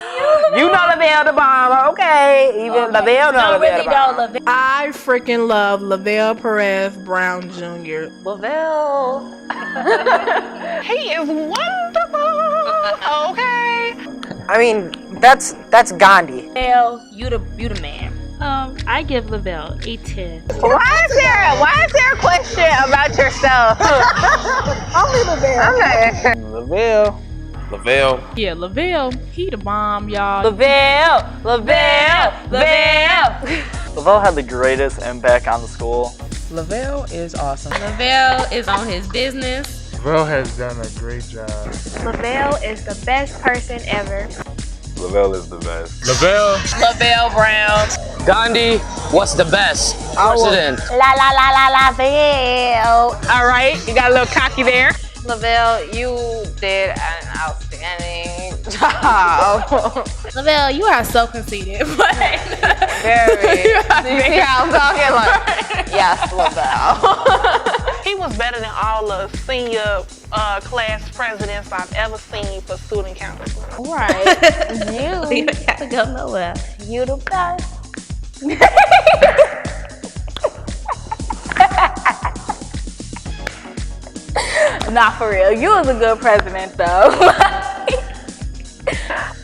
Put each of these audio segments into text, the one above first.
You know Lavell the bomb, okay? Even Lavell know Lavell the bomb. I freaking love Lavell Perez Brown Jr. Lavell. He is wonderful. Okay. I mean, that's Gandhi. Lavell, you the man. I give Lavell a 10. Why is there a question about yourself? Only Lavell. Lavell. Lavell. Yeah, Lavell, he the bomb, y'all. Lavell. Lavell had the greatest impact on the school. Lavell is awesome. Lavell is on his business. Lavell has done a great job. Lavell is the best person ever. Lavell is the best. Lavell Brown. Gandhi, what's the best president? Lavell. All right, you got a little cocky there. Lavell, you did an outstanding job. Lavell, you are so conceited, but Very. You see how I'm talking? Like, yes, Lavell. He was better than all the senior class presidents I've ever seen for student council. right. You gotta go nowhere. You the best. Not for real. You was a good president, though.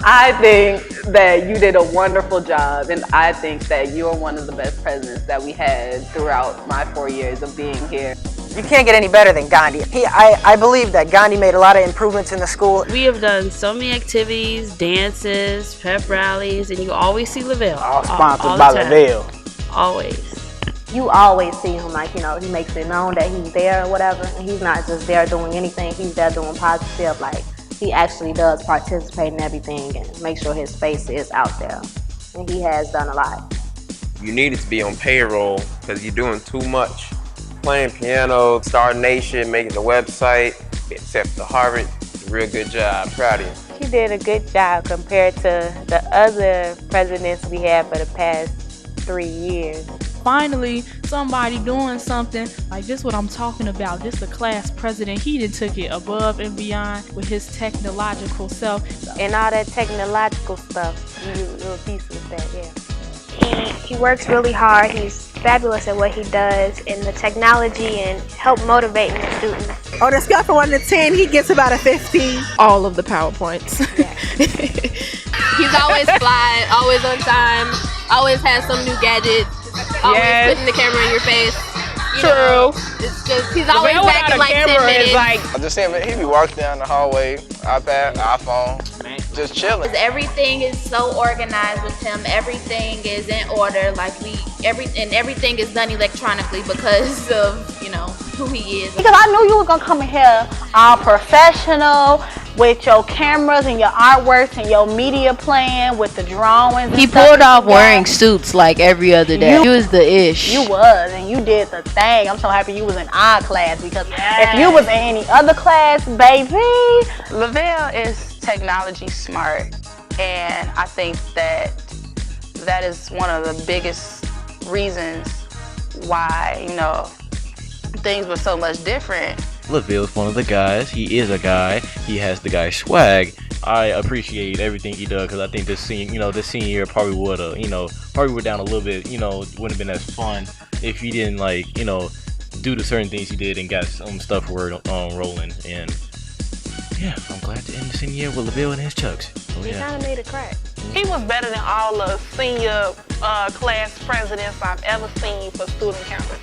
I think that you did a wonderful job, and I think that you are one of the best presidents that we had throughout my 4 years of being here. You can't get any better than Gandhi. I believe that Gandhi made a lot of improvements in the school. We have done so many activities, dances, pep rallies, and you always see Lavell. All sponsored by Lavell. Always. You always see him, like, you know, he makes it known that he's there or whatever, and he's not just there doing anything, he's there doing positive, like, he actually does participate in everything and make sure his face is out there, and he has done a lot. You needed to be on payroll because you're doing too much. Playing piano, Star Nation, making the website, accepted to Harvard. Real good job. Proud of you. He did a good job compared to the other presidents we had for the past 3 years. Finally, somebody doing something like this. What I'm talking about. This a class president. He done took it above and beyond with his technological self. And all that technological stuff, you're a piece of that, yeah. He works really hard. He's fabulous at what he does in the technology and help motivating the students. On a scale from 1 to 10, he gets about a 15. All of the PowerPoints. Yeah. He's always fly, always on time, always has some new gadget, always putting the camera in your face. You know, it's just, he's always back in like 10 minutes. I'm just saying, man, he be walking down the hallway, iPad, iPhone, just chilling. Everything is so organized with him. Everything is in order. Like everything is done electronically because of, you know, who he is. Because I knew you were gonna come in here all professional with your cameras and your artworks and your media plan with the drawings. He pulled off wearing suits like every other day. He was the ish. You was, and you did the thing. I'm so happy you was in our class because if you was in any other class, baby. Lavell is technology smart, and I think that is one of the biggest reasons why, you know, things were so much different. Lavell's one of the guys. He is a guy. He has the guy swag. I appreciate everything he does because I think this senior year probably would down a little bit. You know, wouldn't have been as fun if he didn't do the certain things he did and got some stuff rolling. And yeah, I'm glad to end the senior year with Lavell and his chucks. Oh, He kind of made it crack. He was better than all the senior class presidents I've ever seen for student council.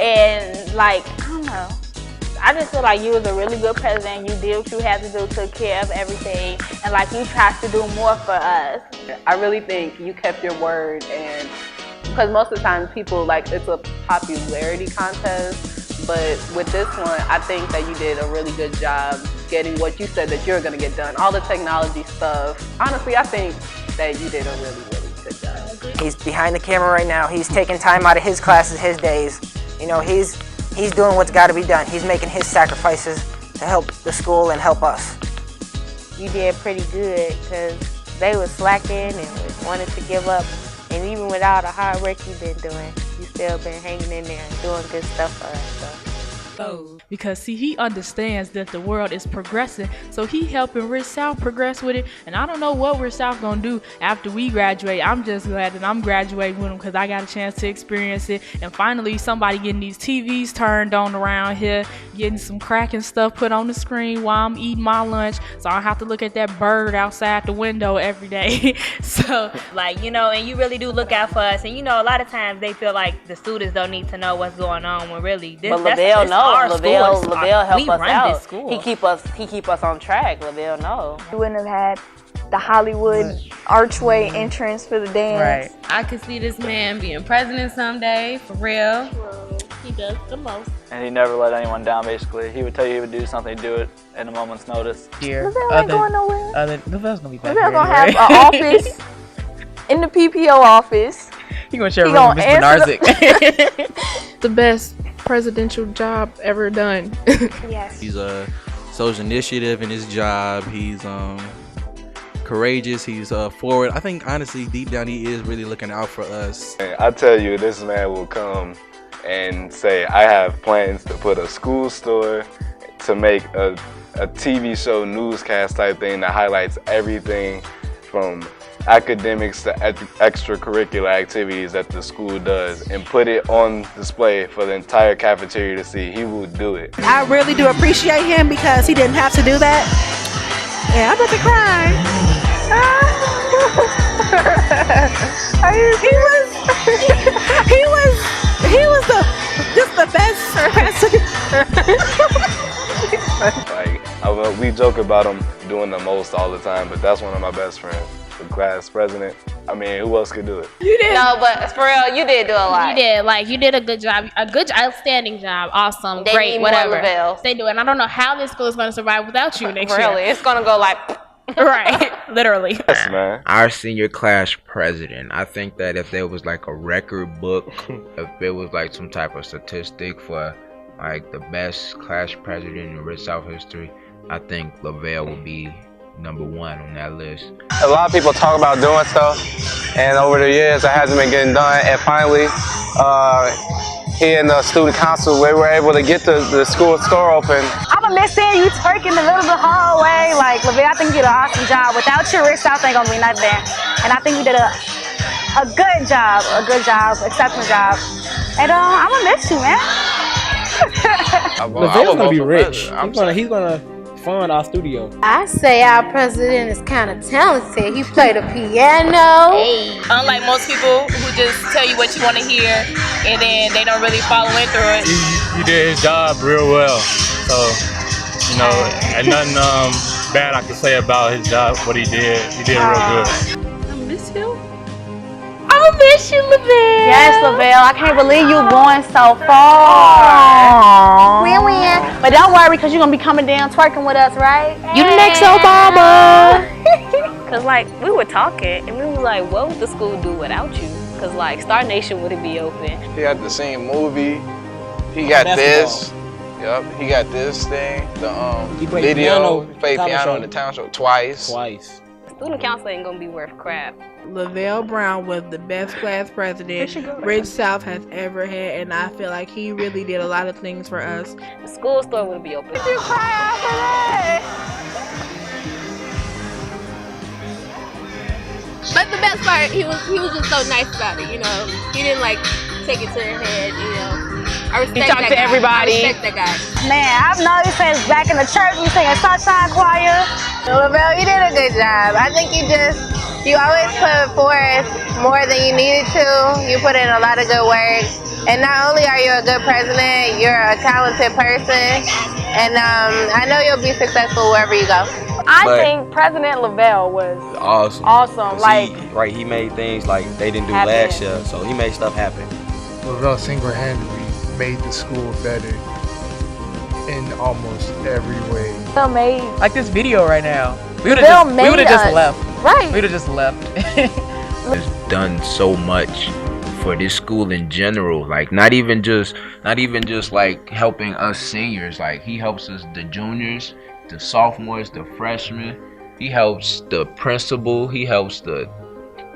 And like, I don't know. I just feel like you was a really good president. You did what you had to do, took care of everything, and like you tried to do more for us. I really think you kept your word, and because most of the time people, like, it's a popularity contest, but with this one, I think that you did a really good job getting what you said that you're gonna get done. All the technology stuff. Honestly, I think that you did a really, really good job. He's behind the camera right now. He's taking time out of his classes, his days. You know, he's doing what's got to be done. He's making his sacrifices to help the school and help us. You did pretty good because they were slacking and wanted to give up. And even with all the hard work you've been doing, you still been hanging in there and doing good stuff for us. So Because see, he understands that the world is progressing, so he helping Rich South progress with it. And I don't know what Rich South gonna do after we graduate. I'm just glad that I'm graduating with him because I got a chance to experience it. And finally, somebody getting these TVs turned on around here, getting some cracking stuff put on the screen while I'm eating my lunch, so I don't have to look at that bird outside the window every day. So, like, you know, and you really do look out for us. And you know, a lot of times they feel like the students don't need to know what's going on when really this. But Lavell knows. Lavell help us out. School. He keep us on track. Lavell knows. You wouldn't have had the Hollywood archway entrance for the dance. Right. I could see this man being president someday, for real. He does the most. And he never let anyone down, basically. He would tell you he would do something, do it in a moment's notice. Lavell ain't going nowhere. Lavell's gonna be back Lavell here gonna anyway. have an office in the PPO office. He gonna share a room with Mr. Narzik. The best presidential job ever done. Yes. He's so initiative in his job. He's courageous. He's forward. I think honestly, deep down, he is really looking out for us. I tell you, this man will come and say, I have plans to put a school store, to make a TV show newscast type thing that highlights everything from academics to extracurricular activities that the school does, and put it on display for the entire cafeteria to see. He will do it. I really do appreciate him because he didn't have to do that. Yeah, I'm about to cry. He was the best Like, we joke about him doing the most all the time, but that's one of my best friends. The class president. I mean, who else could do it? You did. No, but for real, you did do a lot. You did a good job, outstanding job, awesome, They great, need whatever. more Lavell. They do it. And I don't know how this school is going to survive without you next year. Really, it's gonna go like. Right, literally. Yes, man. Our senior class president, I think that if there was like a record book, if there was like some type of statistic for like the best class president in Rich South history, I think Lavell would be #1 on that list. A lot of people talk about doing stuff, and over the years it hasn't been getting done, and finally he and the student council, we were able to get the school store open. I'ma miss seeing you twerking in the middle of the hallway. Like, Lavell, I think you did an awesome job. Without you, Rich South ain't gonna be nothing. And I think you did a good job, exceptional job. And I'ma miss you, man. Lavell's gonna be rich. He's gonna fund our studio. I say our president is kind of talented. He played the piano. Hey. Unlike most people who just tell you what you want to hear and then they don't really follow in through it. He did his job real well. So, you know, and nothing bad I can say about his job, what he did. He did real good. I miss you. I miss you, Lavell. Yes, Lavell. I can't believe you going so far. Win-win. But don't worry, because you're going to be coming down twerking with us, right? You the next Obama. Cause like we were talking and we were like, what would the school do without you? Cause like Star Nation wouldn't be open. He got the same movie. He got this. Yep. He got this thing. The he played video. Piano, He played piano in the talent show twice. Student council ain't gonna be worth crap. Lavell Brown was the best class president Rich South has ever had, and I feel like he really did a lot of things for us. The school store wouldn't be open. You cry after that. But the best part, he was just so nice about it, you know. He didn't like take it to the head, you know. I respect He talked to everybody. I respect that guy. Man, I've noticed since back in the church, we singing Sunshine Choir. Lavell, you did a good job. I think you always put forth more than you needed to. You put in a lot of good work. And not only are you a good president, you're a talented person. And I know you'll be successful wherever you go. I think President Lavell was Awesome. Like, he made things like they didn't do happen. last year, so he made stuff happen. Lavell single-handedly made the school better in almost every way. Lavell made Like this video right now. We would Lavell have just us. left. Right. We would have just left. Has done so much for this school in general, like not even just like helping us seniors, like he helps us, the juniors, the sophomores, the freshmen. He helps the principal, he helps the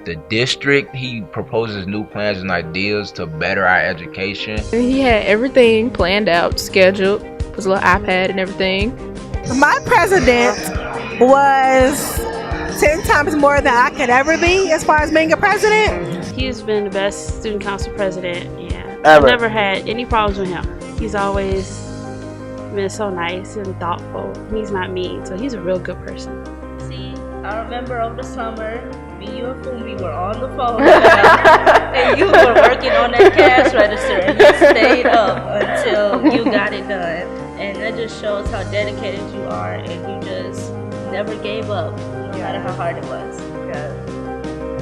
the district. He proposes new plans and ideas to better our education. He had everything planned out, scheduled, his little iPad and everything. My president was 10 times more than I could ever be as far as being a president. He's been the best student council president, yeah. Ever. I've never had any problems with him. He's always been so nice and thoughtful. He's not mean, so he's a real good person. See, I remember over the summer, me, you, and Fumi were on the phone and you were working on that cash register and you stayed up until you got it done. And that just shows how dedicated you are and you just never gave up, no matter how hard it was.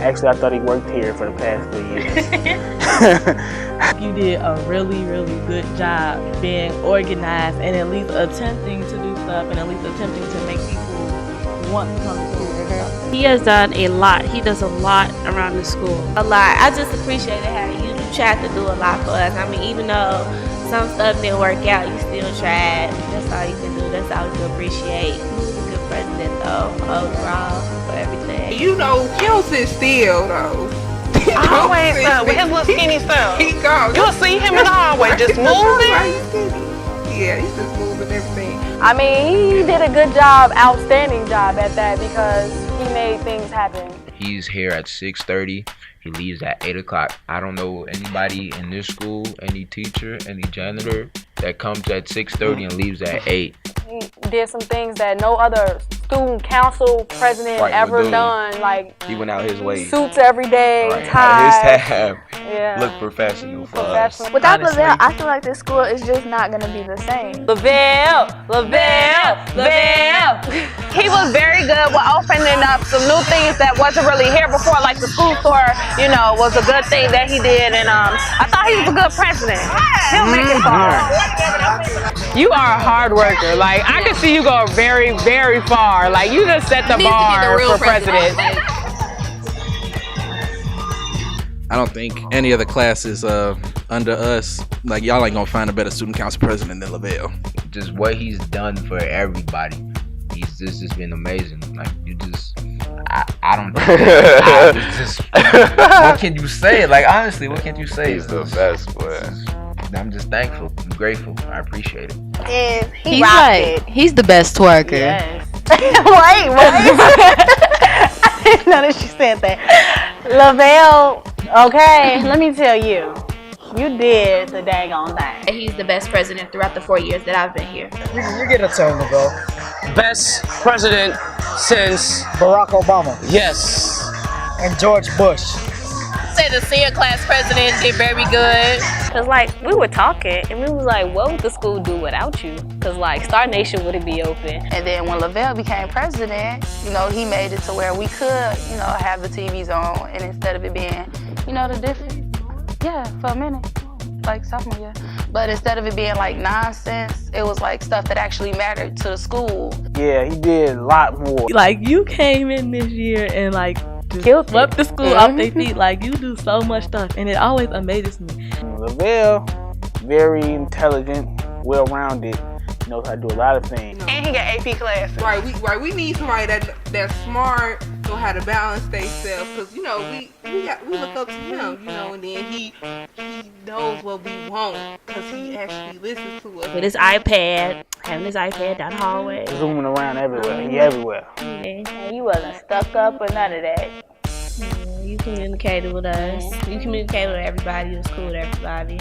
Actually, I thought he worked here for the past 3 years. You did a really, really good job being organized and at least attempting to do stuff and at least attempting to make people want to come to school. He has done a lot. He does a lot around the school. A lot. I just appreciated how you tried to do a lot for us. I mean, even though some stuff didn't work out, you still tried. That's all you can do. That's all you can appreciate. He was a good president, though, overall, for everything. You know, he don't sit still, though. Always with his little skinny self. He goes. You'll see him in the hallway just moving. Yeah, he's just moving everything. I mean, he did a good job, outstanding job at that because he made things happen. He's here at 6:30. He leaves at 8 o'clock. I don't know anybody in this school, any teacher, any janitor that comes at 6:30 and leaves at 8. He did some things that no other student council president ever done. Like, he went out his way. Suits every day, Right, ties. had his tab. Yeah. Look professional for us. Without Lavell, I feel like this school is just not gonna be the same. Lavell. He was very good with opening up some new things that wasn't really here before, like the school store, you know, was a good thing that he did. And I thought he was a good president. He'll make it far. You are a hard worker. Like, I can see you go very, very far. Like, you just set the bar for president. I don't think any of the classes under us, like, y'all ain't gonna find a better student council president than Lavell. Just what he's done for everybody. He's just been amazing. Like, you just, I don't what can you say? Like, honestly, what can you say? He's the best, boy. I'm just thankful. I'm grateful. I appreciate it. And He's like, he's the best twerker. Yes. Wait. I didn't know that she said that. Lavell, okay, let me tell you. You did the daggone thing. He's the best president throughout the 4 years that I've been here. You get a turn, Lavell. Best president since Barack Obama. Yes. And George Bush. Say the senior class president did very good. Cause like we were talking and we was like, what would the school do without you? Cause like Star Nation wouldn't be open. And then when Lavell became president, you know, he made it to where we could, you know, have the TVs on, and instead of it being, you know, the different, for a minute, like sophomore year. But instead of it being like nonsense, it was like stuff that actually mattered to the school. Yeah, he did a lot more. Like, you came in this year and like just swept the school off their feet. Like, you do so much stuff and it always amazes me. Lavell, very intelligent, well-rounded, knows how to do a lot of things. And he got AP classes. Right. We need somebody that's smart, know how to balance themselves. Cause you know we look up to him, you know, and then he knows what we want, cause he actually listens to us. With his iPad, having his iPad down the hallway. Zooming around everywhere. He everywhere. And you wasn't stuck up or none of that. Yeah, you communicated with us. You communicated with everybody. You was cool with everybody.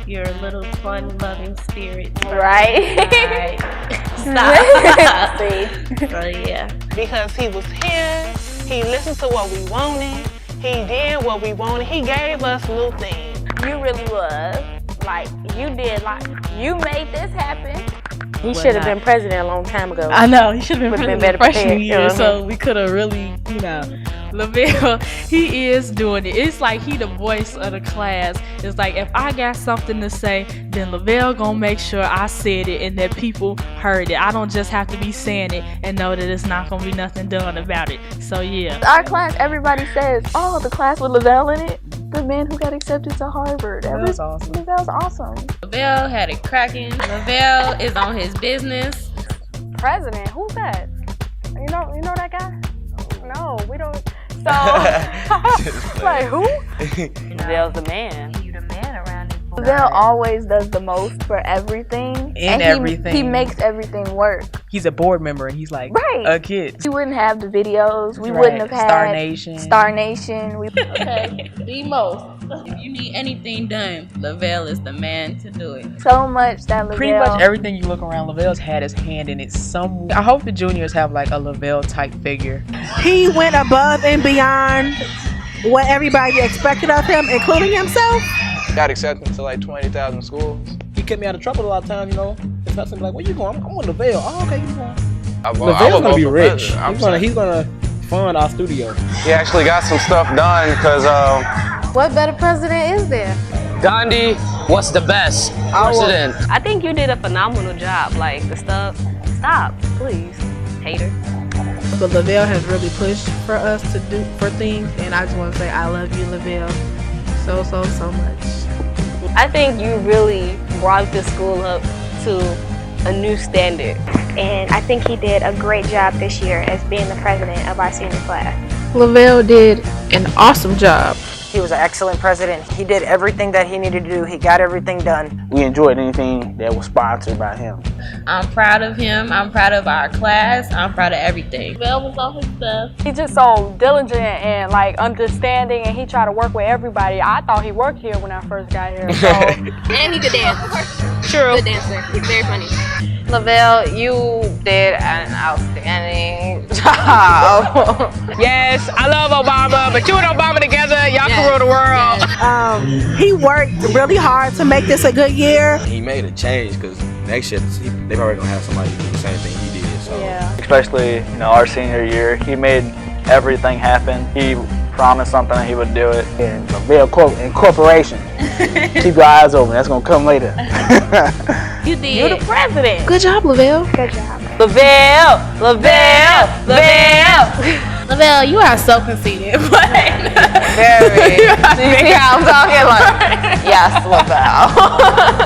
You're a little fun, loving spirit. Right. Stop. So yeah. Because he was here, he listened to what we wanted, he did what we wanted, he gave us new things. You really was. Like, you made this happen. He should have been president a long time ago. I know, he should have been president better freshman prepared. year, so we could have really, you know. Lavell, he is doing it. It's like he the voice of the class. It's like if I got something to say, then Lavell gonna make sure I said it and that people heard it. I don't just have to be saying it and know that it's not gonna be nothing done about it. So yeah. Our class, everybody says, oh, the class with Lavell in it. The man who got accepted to Harvard. That was awesome. Lavell's awesome. Lavell had it cracking. Lavell is on his business. President? Who's that? You know that guy? No, we don't. So Like who? Lavell's the man. Lavell always does the most for everything. And everything. He makes everything work. He's a board member and he's like a kid. We wouldn't have the videos. We Right. wouldn't have had Star Nation. Star Nation. Okay, the most. If you need anything done, Lavell is the man to do it. So much that Lavell. Pretty much everything you look around, Lavell's had his hand in it some. I hope the juniors have like a Lavell type figure. He went above and beyond what everybody expected of him, including himself. Got accepted to like 20,000 schools. He kept me out of trouble a lot of times, you know. If I be like, where you going? I'm on Lavell. Oh, okay, you going? Lavell's gonna be rich. He's gonna fund our studio. He actually got some stuff done because What better president is there? Gandhi, what's the best president? I think you did a phenomenal job. Like the stuff. Stop, please, hater. But Lavell has really pushed for us to do for things, and I just want to say I love you, Lavell, so much. I think you really brought the school up to a new standard. And I think he did a great job this year as being the president of our senior class. Lavell did an awesome job. He was an excellent president. He did everything that he needed to do. He got everything done. We enjoyed anything that was sponsored by him. I'm proud of him. I'm proud of our class. I'm proud of everything. Lavell was on his stuff. He's just so diligent and like understanding, and he tried to work with everybody. I thought he worked here when I first got here. So. And he could dance. True. Good dancer. He's very funny. Lavell, you did an outstanding job. Yes, I love Obama, but you and Obama together, y'all can rule the world. He worked really hard to make this a good year. He made a change because next year they probably gonna have somebody do the same thing he did. So. Especially, our senior year, he made everything happen. He promised something and he would do it. And Lavell Incorporation. Keep your eyes open. That's gonna come later. You did. You're the president. Good job, Lavell. Good job. Lavell. Lavell, you are so conceited. Very. Do you see how I'm talking? Like, yes, Lavell.